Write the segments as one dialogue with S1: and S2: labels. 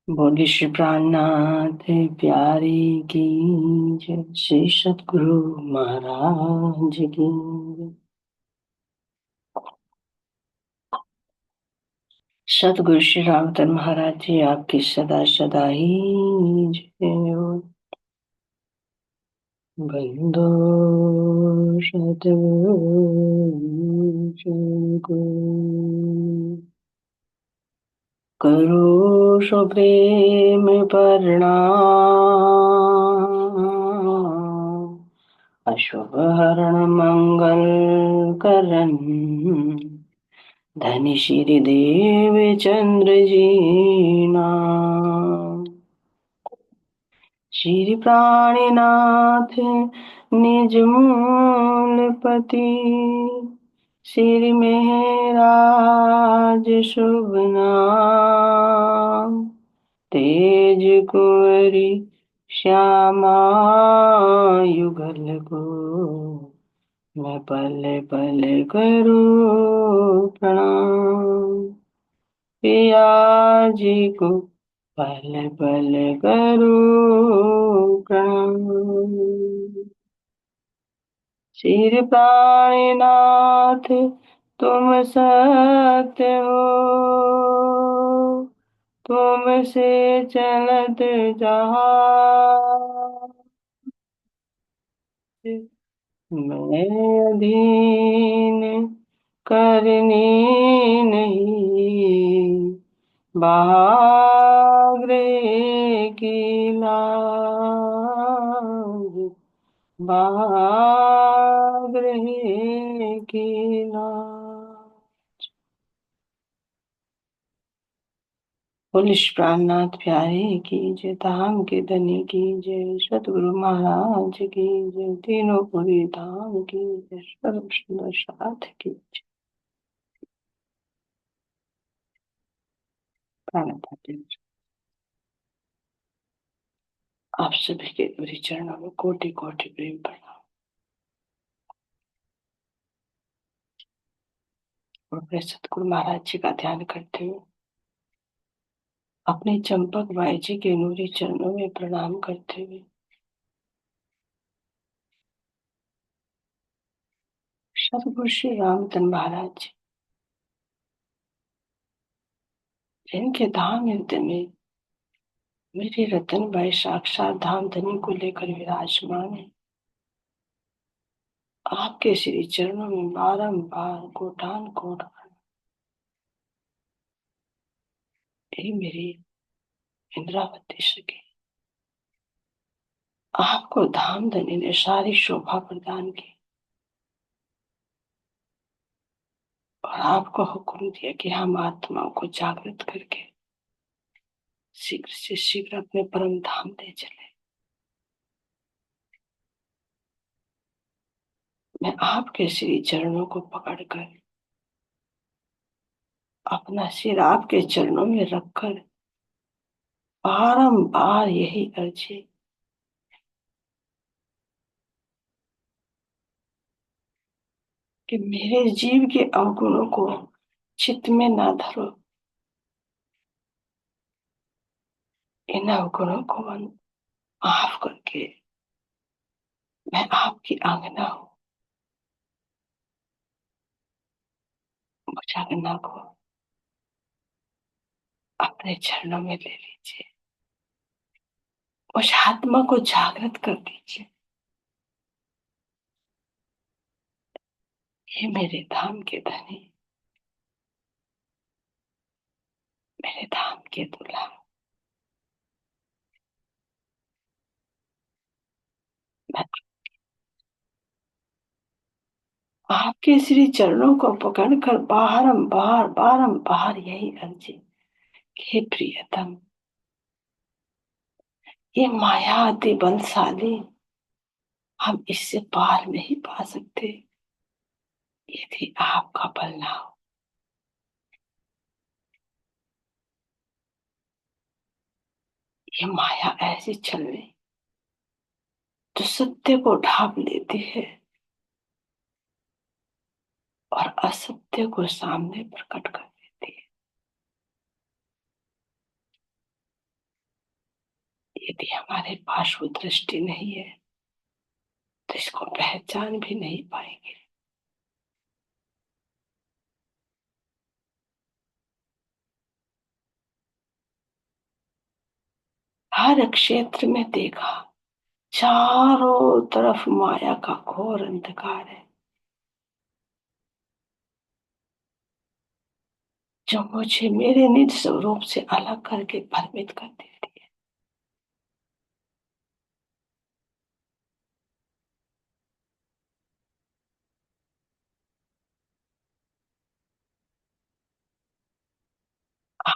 S1: बोले श्री प्राणनाथ प्यारे की जय। श्री सतगुरु महाराज की जय। सतगुरु श्री रामचंद्र महाराज जी आपकी सदा सदा ही जय हो। बंदो सतगुरु को करो सो प्रेम प्रणाम। अशुभ हरण मंगल करण धनि श्री देव चंद्र जी नाम। श्री प्राणीनाथ निज मूल पति श्री मेहराज शुभ नाम। तेज कुंवरी श्यामा युगल को मैं पल पल करूं प्रणाम। पिया जी को पल पल करूं प्रणाम। श्री प्राणीनाथ तुम सत्य हो, तुमसे चलत जहां। मैं अधीन करनी नहीं, बाग्रे की लाज, बाग्रे की लाज। पुलिस प्राणनाथ प्यारे की जय। धाम के धनी की जय। सतगुरु महाराज की जय। तीनों पुरी धाम की जय। सर्व सुंदर साथ की जय। प्राणनाथ आप सभी के गुरु चरणों में कोटि कोटि प्रेम प्रणाम। और अपने सतगुरु महाराज जी का ध्यान करते हुए अपने चंपक भाई जी के नूरी चरणों में प्रणाम करते हुए सतगुरु श्री रामचंद्र महाराज जी जिनके धाम हृदय में मेरे रतन भाई साक्षात धाम धनी को लेकर विराजमान है, आपके श्री चरणों में बारंबार कोटान कोट हे मेरी इंद्रावती सखी, आपको धाम धनी ने सारी शोभा प्रदान की और आपको हुक्म दिया कि हम आत्माओं को जागृत करके शीघ्र से शीघ्र अपने परम धाम दे चले। मैं आपके श्री चरणों को पकड़कर अपना सिर आपके चरणों में रखकर बारंबार यही अर्जी कि मेरे जीव के अवगुणों को चित्त में ना धरो, इन अवगुणों को माफ करके मैं आपकी आंगना हूं, मुझ आंगना को अपने चरणों में ले लीजिए। उस आत्मा को जागृत कर दीजिए। ये मेरे धाम के धनी, मेरे धाम के दूल्हा, मैं आपके श्री चरणों को पकड़कर बारंबार बारंबार यही अर्जी, हे प्रियतम, ये माया अति बलशाली, हम इससे पार नहीं पा सकते यदि आपका बल ना हो। ये माया ऐसी चलनी जो सत्य को ढांप लेती है और असत्य को सामने प्रकट कर देती है। यदि हमारे पास वो दृष्टि नहीं है तो इसको पहचान भी नहीं पाएंगे। हर क्षेत्र में देखा, चारों तरफ माया का घोर अंधकार है, जो मुझे मेरे निज स्वरूप से अलग करके भ्रमित कर देती है।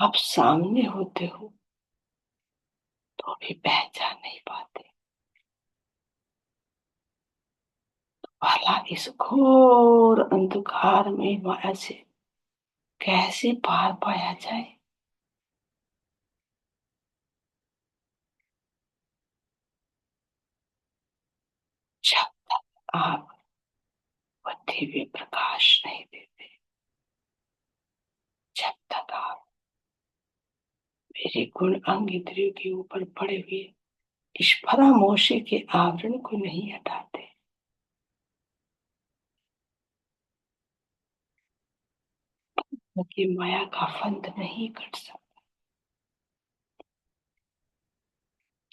S1: आप सामने होते हो तो भी पहचान नहीं पाते। भला इस घोर अंधकार में माया से कैसे पार पाया जाए। जब तक आप वो दिव्य प्रकाश नहीं देते, जब तक आप मेरे गुण अंग इंद्रियों के ऊपर पड़े हुए इस परामोशी के आवरण को नहीं हटाते, क्योंकि माया का फंद नहीं कट सकता।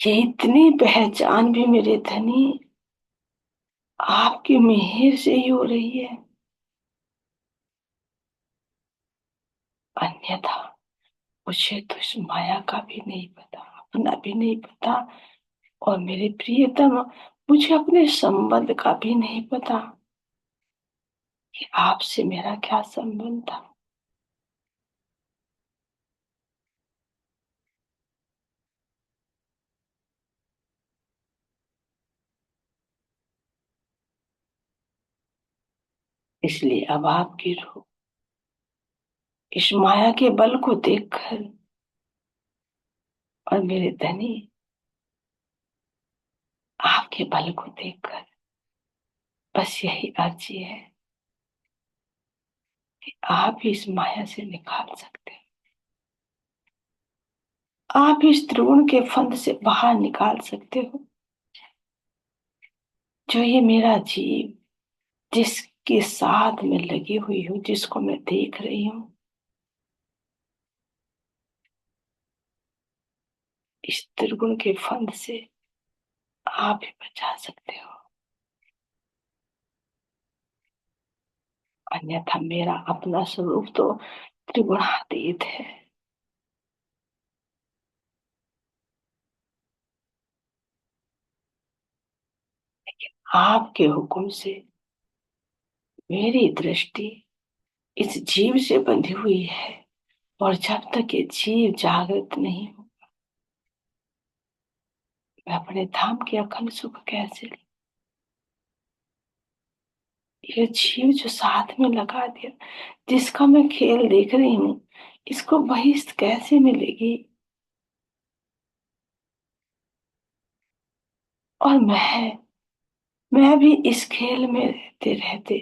S1: ये इतनी पहचान भी मेरे धनी आपकी मेहर से ही हो रही है, अन्यथा मुझे तो इस माया का भी नहीं पता, अपना भी नहीं पता। और मेरे प्रियतम, मुझे अपने संबंध का भी नहीं पता कि आपसे मेरा क्या संबंध था। इसलिए अब आपकी रूह इस माया के बल को देखकर, और मेरे धनी आपके बल को देखकर, बस यही अर्जी है कि आप ही इस माया से निकाल सकते हैं। आप इस त्रिगुण के फंद से बाहर निकाल सकते हो। जो ये मेरा जीव जिसके साथ में लगी हुई हूँ, जिसको मैं देख रही हूँ, इस त्रिगुण के फंद से आप ही बचा सकते हो। अन्यथा मेरा अपना स्वरूप तो त्रिगुणातीत है। आपके हुक्म से मेरी दृष्टि इस जीव से बंधी हुई है, और जब तक ये जीव जागृत नहीं हो, मैं अपने धाम के अखंड सुख कैसे लूं? ये जीव जो साथ में लगा दिया, जिसका मैं खेल देख रही हूँ, इसको बहिष्ठ कैसे मिलेगी? और मैं भी इस खेल में रहते रहते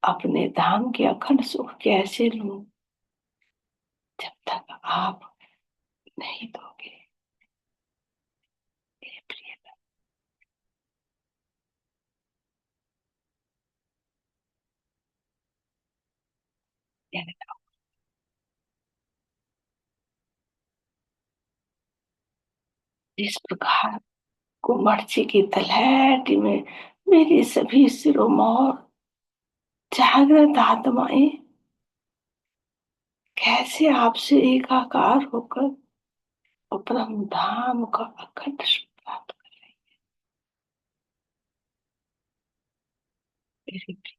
S1: अपने धाम के अखंड सुख कैसे लूं, जब तक आप नहीं दोगे। मेरे प्रिय, जिस प्रकार कुमर्ची की तलहटी में मेरी सभी सिरोमौर जागृत आत्माएं कैसे आपसे एकाकार होकर परम धाम का अखंड सुख प्राप्त कर रही है। मेरे प्रिय,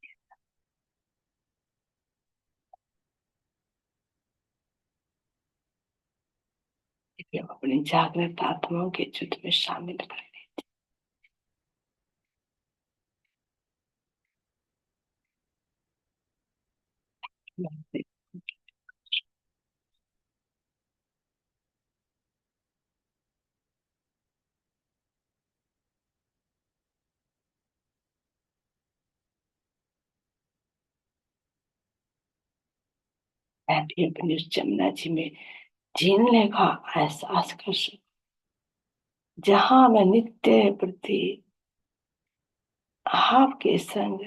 S1: अपनी जागृत आत्माओं के युद्ध में शामिल कर लेते। मैं भी अपनी उस जमुना जी में झीलने का एहसास कर सकूं। जहां मैं नित्य प्रति आपके संग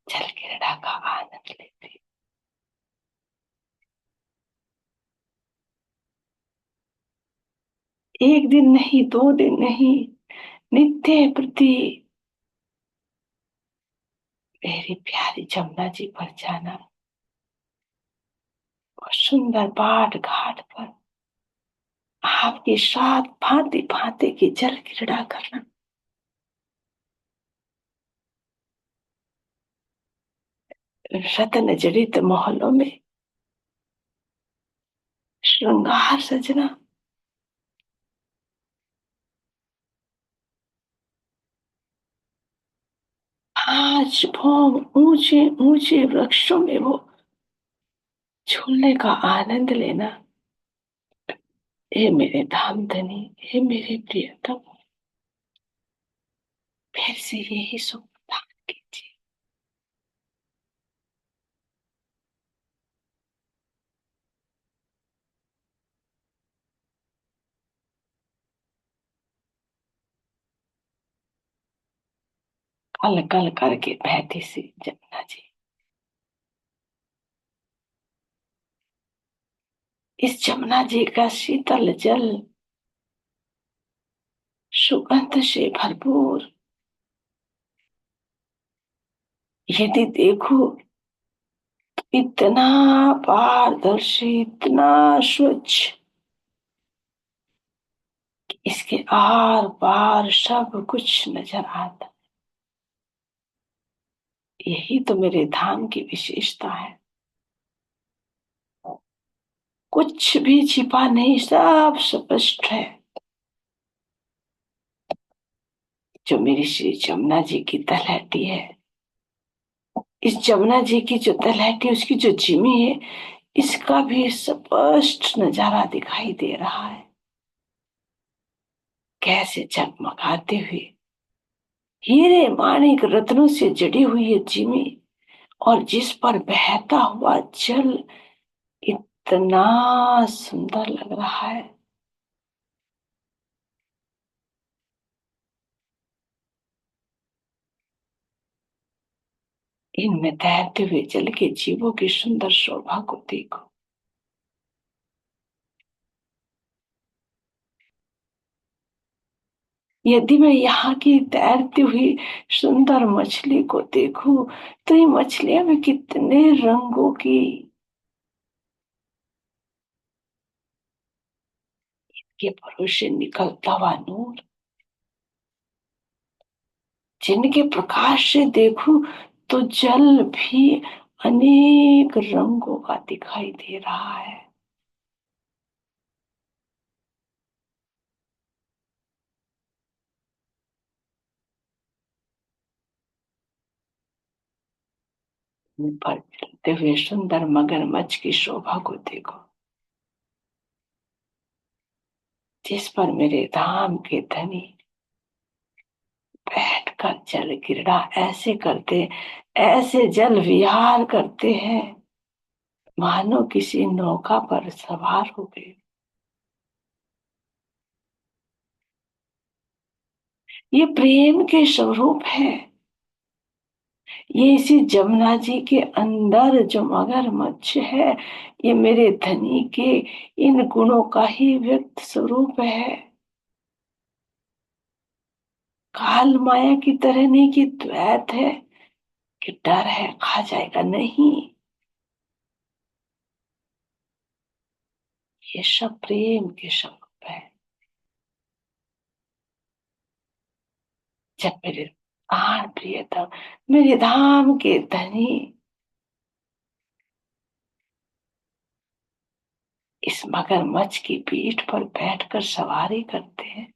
S1: जल क्रीड़ा का आनंद लेती। एक दिन नहीं, 2 दिन नहीं, नित्य प्रति मेरी प्यारी जमुना जी पर जाना और सुंदर बाट घाट पर आपके साथ भांति भांति की जल क्रीड़ा करना, रत्न जड़ित महलों में श्रृंगार सजना, आज भोग ऊंचे ऊंचे वृक्षों में वो झूलने का आनंद लेना। हे मेरे धाम धनी, हे मेरे प्रियतम, फिर से यही सुख प्रदान कीजिए। कल कल करके बहती सी जमुना जी, इस जमुना जी का शीतल जल सुगंध से भरपूर, यदि देखो इतना पारदर्शी, इतना स्वच्छ, इसके आर पार सब कुछ नजर आता। यही तो मेरे धाम की विशेषता है, कुछ भी छिपा नहीं, सब स्पष्ट है। जो मेरी श्री जमुना जी की तलहटी है, इस जमुना जी की जो तलहटी, उसकी जो जिमी है, इसका भी स्पष्ट नजारा दिखाई दे रहा है। कैसे जगमगाते हुए हीरे माणिक रत्नों से जड़ी हुई है जिमी, और जिस पर बहता हुआ जल इतना सुंदर लग रहा है। इनमें तैरते हुए जल के जीवों की सुंदर शोभा को देखो। यदि मैं यहाँ की तैरती हुई सुंदर मछली को देखूं, तो ये मछलियां भी कितने रंगों की, के परों से निकलता हुआ नूर, जिनके प्रकाश से देखूं तो जल भी अनेक रंगों का दिखाई दे रहा है। पर चलते हुए सुंदर मगरमच्छ की शोभा को देखो, जिस पर मेरे धाम के धनी बैठकर जल क्रीड़ा ऐसे करते, ऐसे जल विहार करते हैं, मानो किसी नौका पर सवार हो गए। ये प्रेम के स्वरूप है। ये इसी जमुना जी के अंदर जो मगरमच्छ है, ये मेरे धनी के इन गुणों का ही व्यक्त स्वरूप है। काल माया की तरह नहीं कि द्वैत है, कि डर है खा जाएगा, नहीं। ये सब प्रेम के स्वरूप है। जब मेरे प्राण प्रियतम, मेरे धाम के धनी इस मगरमच्छ की पीठ पर बैठकर सवारी करते हैं,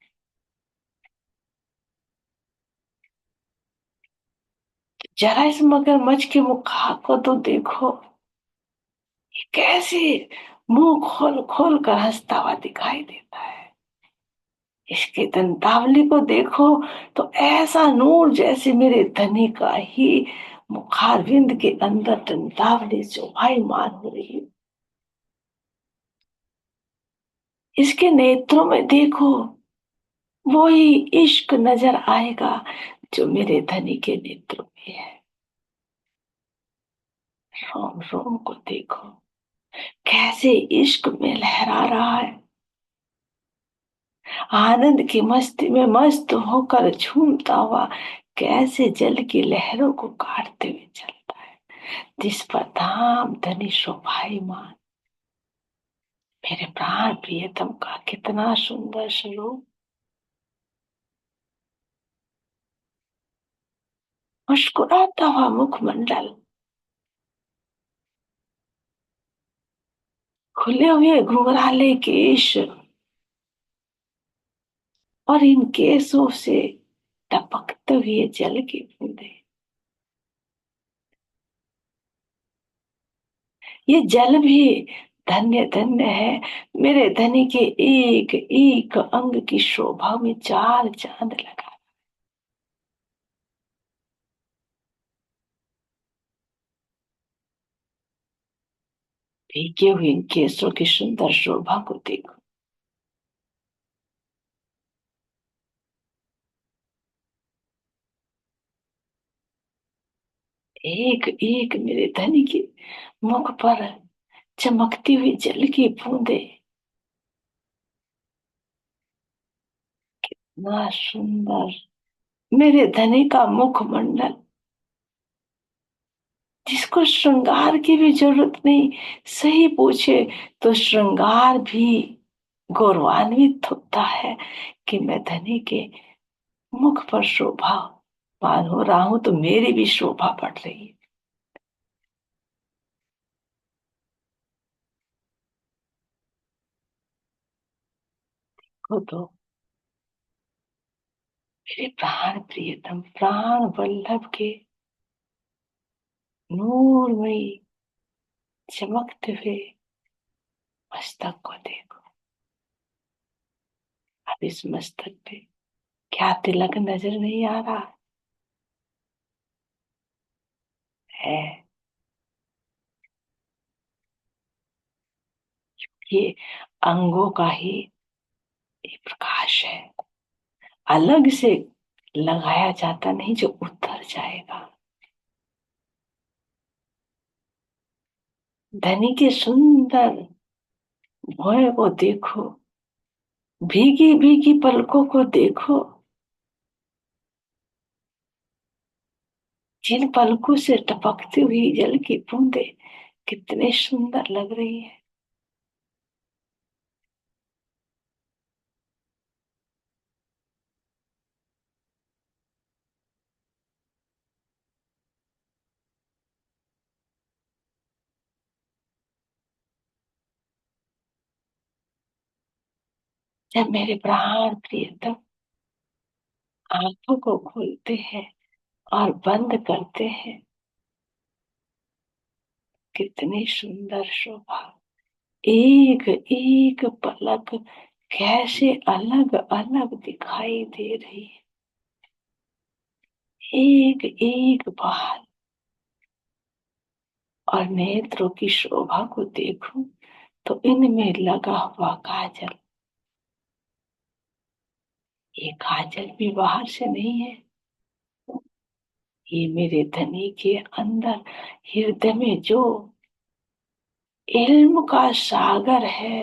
S1: जरा इस मगरमच्छ के मुख को तो देखो, कैसे मुंह खोल खोल कर हंसता हुआ दिखाई देता है। इसके दंतावली को देखो तो ऐसा नूर जैसे मेरे धनी का ही मुखारविंद के अंदर दंतावली शोभायमान हो रही है। इसके नेत्रों में देखो, वही इश्क नजर आएगा जो मेरे धनी के नेत्रों में है। रोम रोम को देखो, कैसे इश्क में लहरा रहा है, आनंद की मस्ती में मस्त होकर झूमता हुआ कैसे जल की लहरों को काटते हुए चलता है, जिस पर धाम धनी शोभायमान। मेरे प्राण प्रियतम का कितना सुंदर स्वरूप, मुस्कुराता हुआ मुखमंडल, खुले हुए घुंघराले केश, और इन केसों से टपकते हुए जल की बूंदे। ये जल भी धन्य धन्य है, मेरे धनी के एक एक अंग की शोभा में चार चांद लगा। भीगे हुए इन केसों की सुंदर शोभा को देखो। एक एक मेरे धनी के मुख पर चमकती हुई जल की बूंदे, ना सुंदर मेरे धनी का मुखमंडल, जिसको श्रृंगार की भी जरूरत नहीं, सही पूछे तो श्रृंगार भी गौरवान्वित होता है कि मैं धनी के मुख पर शोभा मान हो रहा हूं तो मेरी भी शोभा बढ़ रही है। को तो मेरे प्राण प्रियतम प्राण वल्लभ के नूरमयी चमकते हुए मस्तक को देखो। अब इस मस्तक पे क्या तिलक नजर नहीं आ रहा है? ये अंगों का ही एक प्रकाश है, अलग से लगाया जाता नहीं जो उतर जाएगा। धनी के सुंदर भौहें को देखो, भीगी भीगी पलकों को देखो, जिन पलकों से टपकती हुई जल की बूंदे कितने सुंदर लग रही है। जब मेरे प्राण प्रियतम आंखों को खोलते हैं और बंद करते हैं, कितनी सुंदर शोभा, एक एक पलक कैसे अलग अलग दिखाई दे रही है। एक एक बाल और नेत्रों की शोभा को देखूं तो इनमें लगा हुआ काजल, ये काजल भी बाहर से नहीं है, ये मेरे धनी के अंदर हृदय में जो इल्म का सागर है,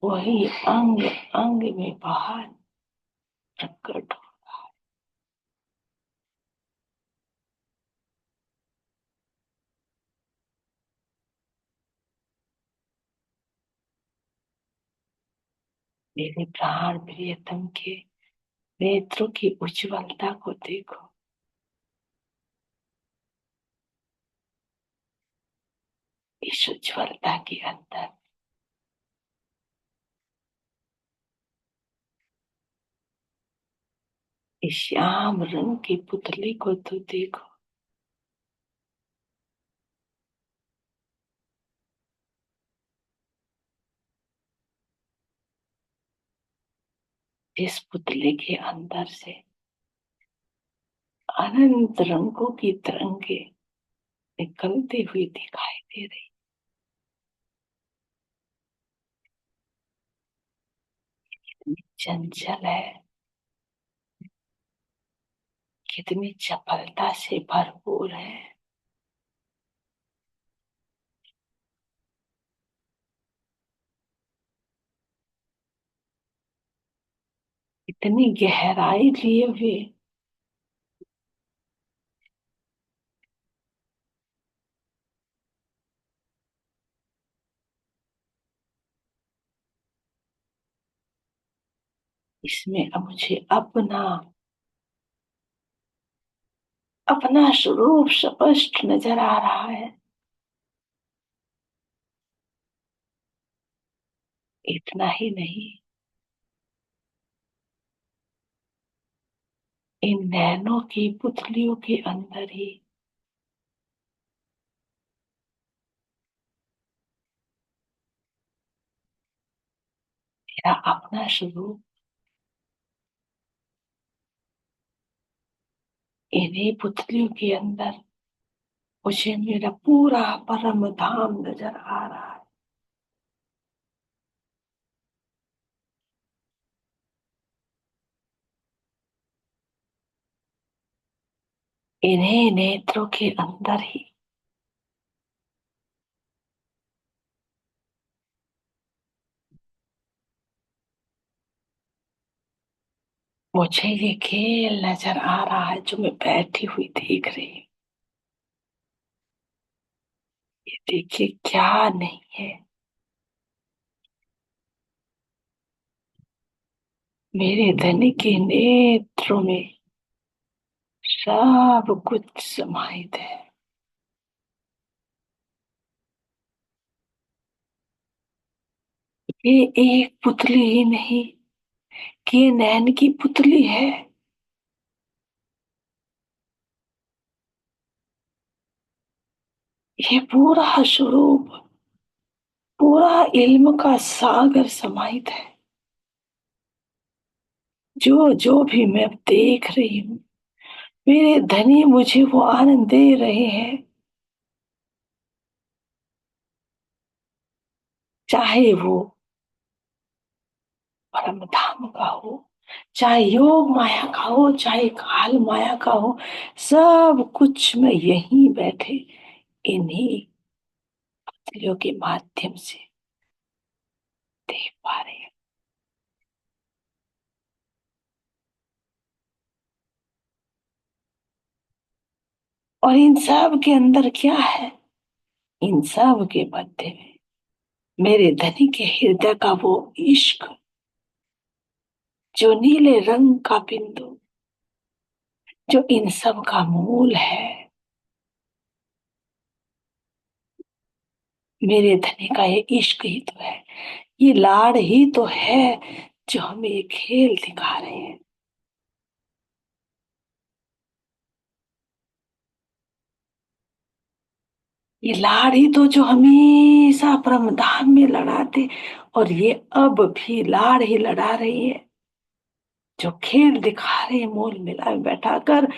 S1: वही अंग अंग में बाहर प्रकट हो। मेरे प्राण प्रियतम के नेत्रों की उज्ज्वलता को देखो। इस उज्ज्वलता के अंदर इस श्याम रंग की पुतली को तो देखो। इस पुतले के अंदर से अनंत रंगों की तरंगे निकलती हुई दिखाई दे रही। चंचल है, कितनी चपलता से भरपूर है। इतनी गहराई लिए हुए। इसमें अब मुझे अपना अपना स्वरूप स्पष्ट नजर आ रहा है। इतना ही नहीं, इन नैनों की पुतलियों के अंदर ही मेरा अपना स्वरूप, इन्हीं पुतलियों के अंदर मुझे मेरा पूरा परम धाम नजर आ रहा है। इन्हीं नेत्रों के अंदर ही मुझे ये खेल नजर आ रहा है जो मैं बैठी हुई देख रही हूँ। ये देखिए क्या नहीं है, मेरे धनी के नेत्रों में सब कुछ समाहित है। ये एक पुतली ही नहीं कि ये नैन की पुतली है। ये पूरा स्वरूप, पूरा इल्म का सागर समाहित है। जो जो भी मैं देख रही हूँ, मेरे धनी मुझे वो आनंद दे रहे हैं। चाहे वो परम धाम का हो, चाहे योग माया का हो, चाहे काल माया का हो, सब कुछ मैं यहीं बैठे इन्हीं पुतलियों के माध्यम से देख पा रही हूँ। और इन सब के अंदर क्या है? इन सब के मध्य में मेरे धनी के हृदय का वो इश्क, जो नीले रंग का बिंदु, जो इन सब का मूल है। मेरे धनी का ये इश्क ही तो है, ये लाड़ ही तो है जो हमें ये खेल दिखा रहे हैं। ये लाड़ ही तो जो हमेशा परमधाम में लड़ाते, और ये अब भी लाड़ ही लड़ा रही है, जो खेल दिखा रहे हैं मोल मिला में बैठाकर।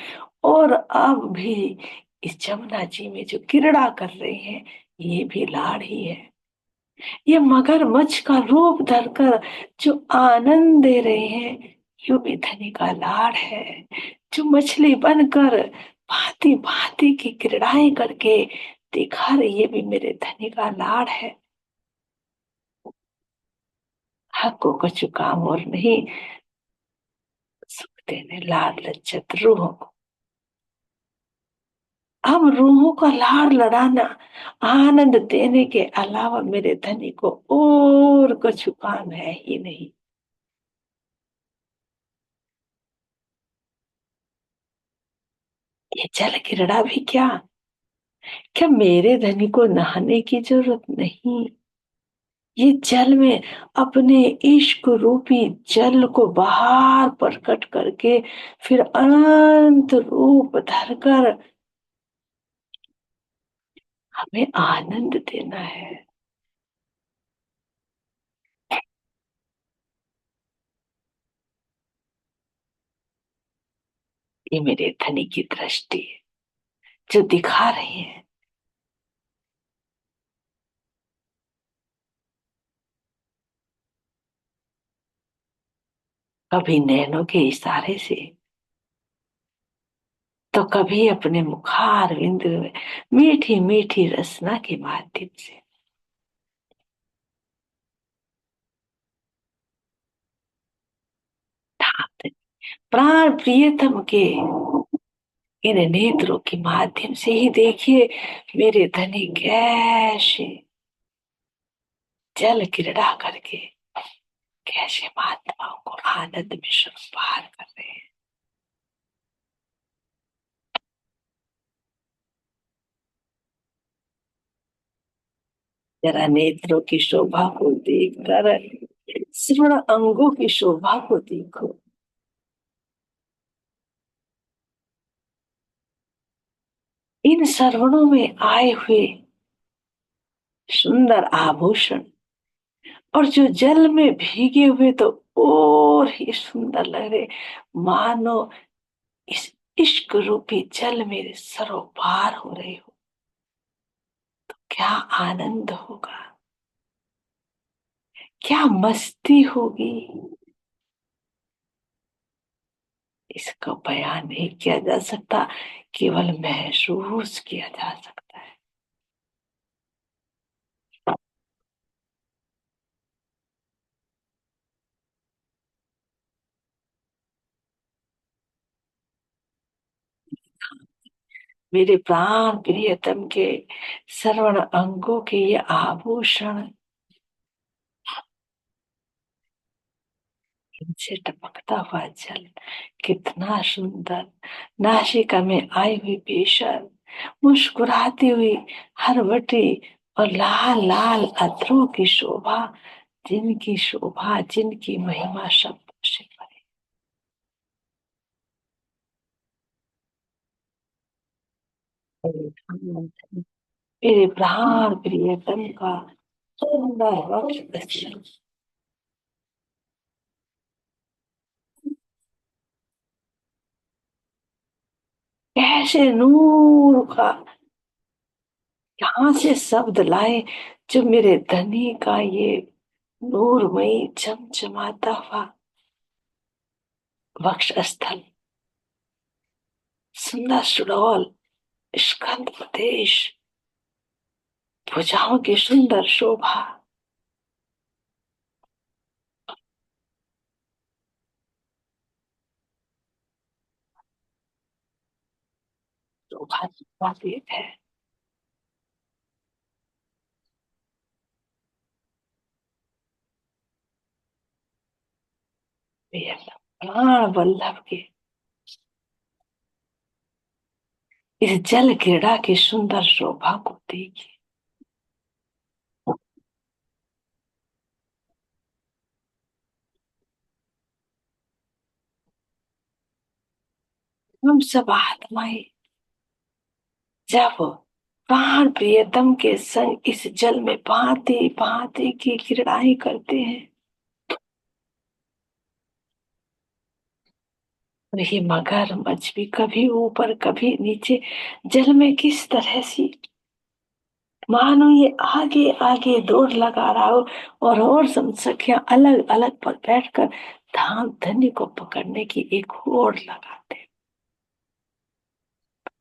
S1: और अब भी इस जमुना जी में जो क्रीड़ा कर रहे हैं, ये भी लाड़ ही है। ये मगरमच्छ का रूप धरकर जो आनंद दे रहे हैं, यो भी धनी का लाड़ है। जो मछली बनकर भांति भांति की क्रीड़ाएं करके दिखा रही, ये भी मेरे धनी का लाड़ है। हकों को चुकाम और नहीं, सुख देने लाड़ लज्जत रूहों को। हम रूहों का लाड़ लड़ाना, आनंद देने के अलावा मेरे धनी को और कुछ काम है ही नहीं। ये जल क्रीड़ा भी क्या, क्या मेरे धनी को नहाने की जरूरत नहीं? ये जल में अपने इश्क रूपी जल को बाहर प्रकट करके फिर अनंत रूप धरकर हमें आनंद देना है। ये मेरे धनी की दृष्टि है जो दिखा रही है। कभी नैनों के इशारे से, तो कभी अपने मुखार विंद में मीठी मीठी रसना के माध्यम से। प्राण प्रियतम के इन नेत्रों के माध्यम से ही देखिए मेरे धनी कैसे जल क्रीड़ा करके कैसे महात्माओं को आनंद में पार कर रहे हैं। जरा नेत्रों की शोभा को देखकर श्रवण अंगों की शोभा को देखो। इन श्रवणों में आए हुए सुंदर आभूषण, और जो जल में भीगे हुए तो और ही सुंदर लग रहे, मानो इस इश्क रूपी जल मेरे सरोपार हो रहे हो। क्या आनंद होगा, क्या मस्ती होगी, इसका बयान नहीं किया जा सकता, केवल महसूस किया जा सकता है। मेरे प्राण प्रियतम के श्रवण अंगों के ये आभूषण, इनसे टपकता हुआ जल कितना सुंदर, नासिका में आई हुई बेशर मुस्कुराती हुई हरवटी, और लाल लाल अधरों की शोभा, जिनकी शोभा जिनकी महिमा शब्दों से परे। मेरे प्राण प्रियतम का सुंदर वक्ष दर्शन, कैसे नूर का यहाँ से शब्द लाए, जो मेरे धनी का ये नूरमयी चमचमाता हुआ वक्ष स्थल, सुंदर सुडौल स्कंद प्रदेश, भुजाओं की सुंदर शोभा, शोभा शोभातीत है। ये प्राण वल्लभ के इस जल क्रीड़ा की सुंदर शोभा को देखिए। हम सब आत्माएं जब प्राण प्रियतम के संग इस जल में भांति भांति की क्रीड़ाएं करते हैं, और ये मगरमच्छ भी कभी ऊपर कभी नीचे जल में किस तरह से, मानो ये आगे आगे दौड़ लगा रहा हो, और सब सखियां अलग अलग पर बैठकर धाम धनी को पकड़ने की एक होड़ लगाते।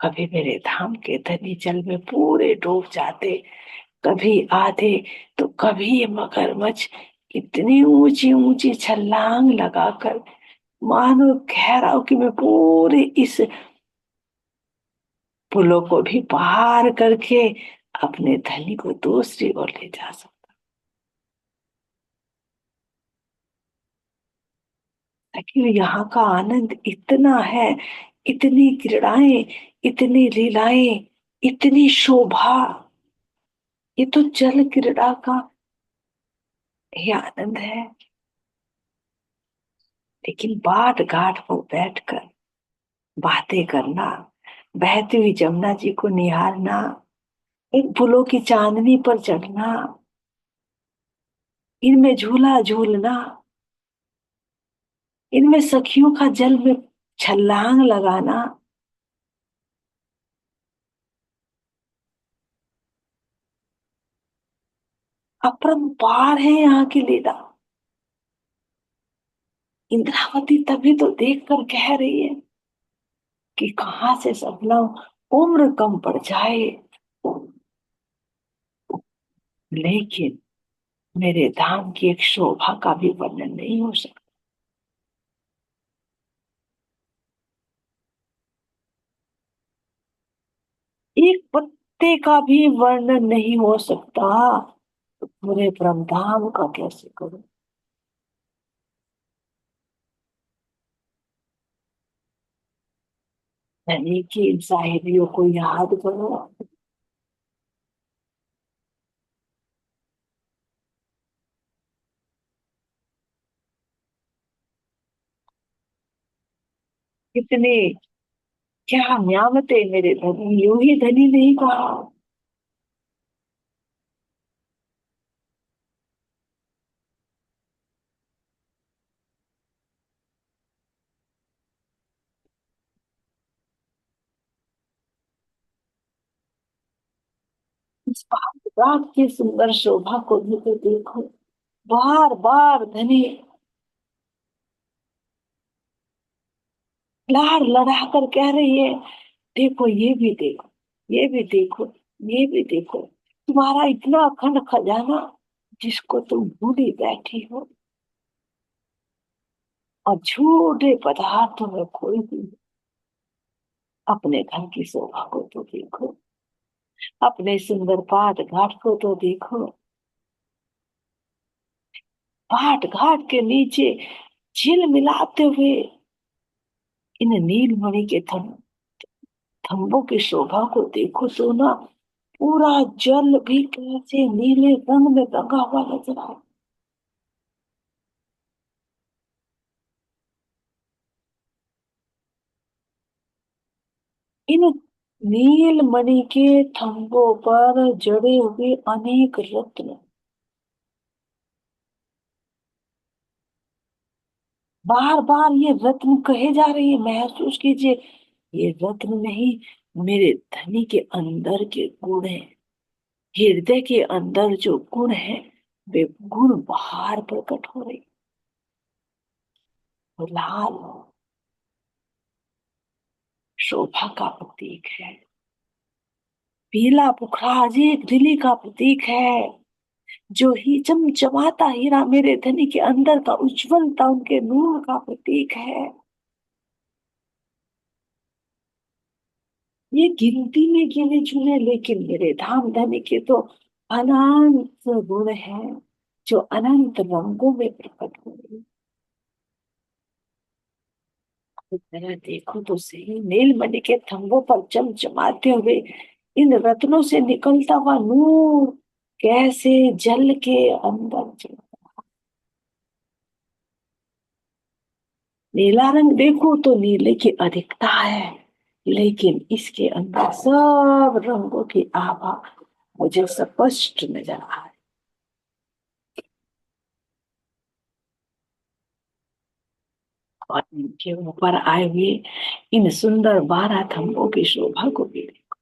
S1: कभी मेरे धाम के धनी जल में पूरे डूब जाते, कभी आधे, तो कभी ये मगरमच्छ इतनी ऊंची ऊंची छलांग लगाकर, मानो कह रहा हो कि मैं पूरे इस पुलों को भी पार करके अपने धनी को दूसरी ओर ले जा सकता। लेकिन यहाँ का आनंद इतना है, इतनी क्रीड़ाएं, इतनी लीलाएं, इतनी शोभा, ये तो जल क्रीड़ा का ही आनंद है। लेकिन बाट घाट पर बैठकर बातें करना, बहती हुई जमुना जी को निहारना, इन फूलों की चांदनी पर चढ़ना, इनमें झूला झूलना, इनमें सखियों का जल में छलांग लगाना, अपरंपार है यहाँ की लीला। इंद्रावती तभी तो देख कर कह रही है कि कहाँ से सब लोग, उम्र कम पड़ जाए लेकिन मेरे धाम की एक शोभा का भी वर्णन नहीं हो सकता। एक पत्ते का भी वर्णन नहीं हो सकता, तो पूरे ब्रह्म धाम का कैसे करूं। यानी कि इन साहेबियों को याद करो। कितने, क्या न्यामते मेरे धनी, यूं ही धनी नहीं कहा। इस रात की सुंदर शोभा को भी तो देखो। बार बार धनी लाड़ लड़ा कर कह रही है, देखो ये भी देखो, ये भी देखो, ये भी देखो, तुम्हारा इतना अखंड खजाना जिसको तुम भूली बैठी हो, और झूठे पदार्थों में खोई हुई। अपने घर की शोभा को तो देखो, अपने सुंदर पाट घाट को तो देखो। पाट घाट के नीचे झिल मिलाते हुए इन नीलमणि के थंबों की शोभा को देखो तो ना, पूरा जल भी कैसे नीले रंग में रंगा हुआ नजर आ। इन नीलमणि के थंबों पर जड़े हुए अनेक रत्न, बार बार ये रत्न कहे जा रही है, महसूस कीजिए। ये रत्न नहीं, मेरे धनी के अंदर के गुण है। हृदय के अंदर जो गुण है, वे गुण बाहर प्रकट हो रही। तो लाल शोभा का प्रतीक है, पीला पुखराज एक दिली का प्रतीक है, जो ही चमचमाता हीरा मेरे धनी के अंदर का उज्जवलता उनके नूर का प्रतीक है। ये गिनती में गिने चुने, लेकिन मेरे धाम धनी के तो अनंत गुण हैं, जो अनंत रंगों में प्रकट हो रही। जरा देखो तो सही, नीलमणि के थंभों पर चमचमाते हुए इन रत्नों से निकलता हुआ नूर कैसे जल के अंदर चला। नीला रंग देखो तो नीले की अधिकता है, लेकिन इसके अंदर सब रंगों की आभा मुझे स्पष्ट नजर आ रही। और इनके ऊपर आए हुए इन सुंदर 12 थंभों की शोभा को भी देखो।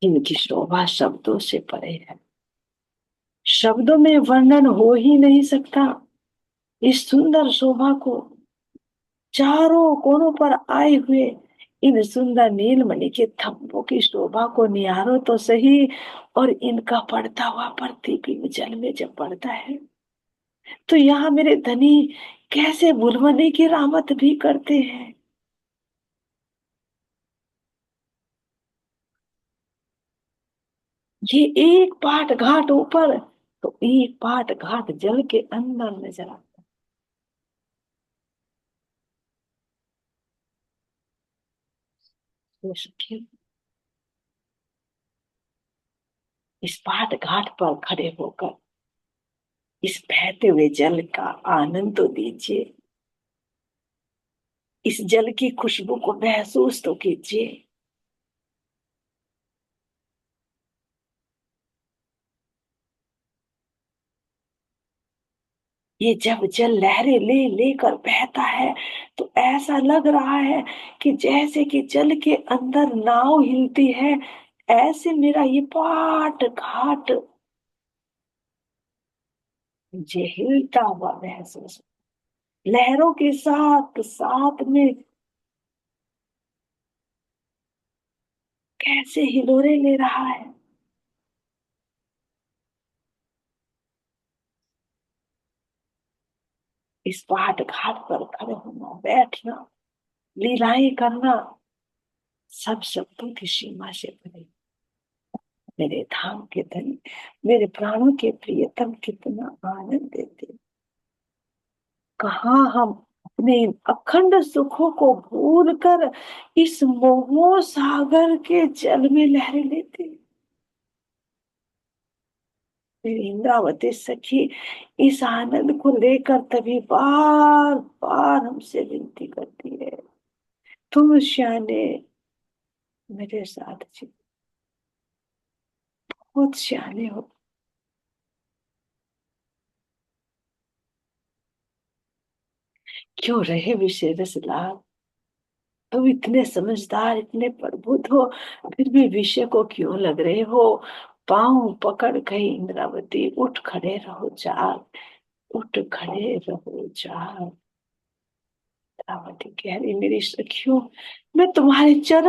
S1: इनकी शोभा शब्दों से परे है, शब्दों में वर्णन हो ही नहीं सकता। इस सुंदर शोभा को, चारों कोनों पर आए हुए इन सुंदर नीलमणि के थंभों की शोभा को निहारो तो सही, और इनका पड़ता हुआ प्रतिबिंब जल में जब पड़ता है, तो यहाँ मेरे धनी कैसे बुलवने की रामत भी करते हैं। ये एक पाट घाट ऊपर, तो एक पाट घाट जल के अंदर नजर आता है। सखी, इस पाट घाट पर खड़े होकर इस बहते हुए जल का आनंद तो दीजिए, इस जल की खुशबू को महसूस तो कीजिए। ये जब जल लहरें ले लेकर बहता है, तो ऐसा लग रहा है कि जैसे कि जल के अंदर नाव हिलती है, ऐसे मेरा ये पाट घाट जे हिलता हुआ महसूस, लहरों के साथ साथ में कैसे हिलोरे ले रहा है। इस पाट घाट पर खड़े होना, बैठना, लीलाएं करना, सब शब्दों की सीमा से परे। मेरे धाम के धनी, मेरे प्राणों के प्रियतम, कितना आनंद देते। कहाँ हम अपने इन अखंड सुखों को भूल कर इस मोह सागर के जल में लहरें लेते। मेरी इंद्रावती सखी इस आनंद को लेकर तभी बार बार हमसे विनती करती है, तुम श्याने मेरे साथ जी, बहुत श्याने हो। क्यों रहे विषय रस लाल, तुम इतने समझदार, इतने प्रबुद्ध हो, फिर भी विषय को क्यों लग रहे हो। पांव पकड़ गई इंद्रावती, उठ खड़े रहो जाग, उठ खड़े रहो जाग। इंद्रावती कह रही, मेरी सखियों, मैं तुम्हारे चरण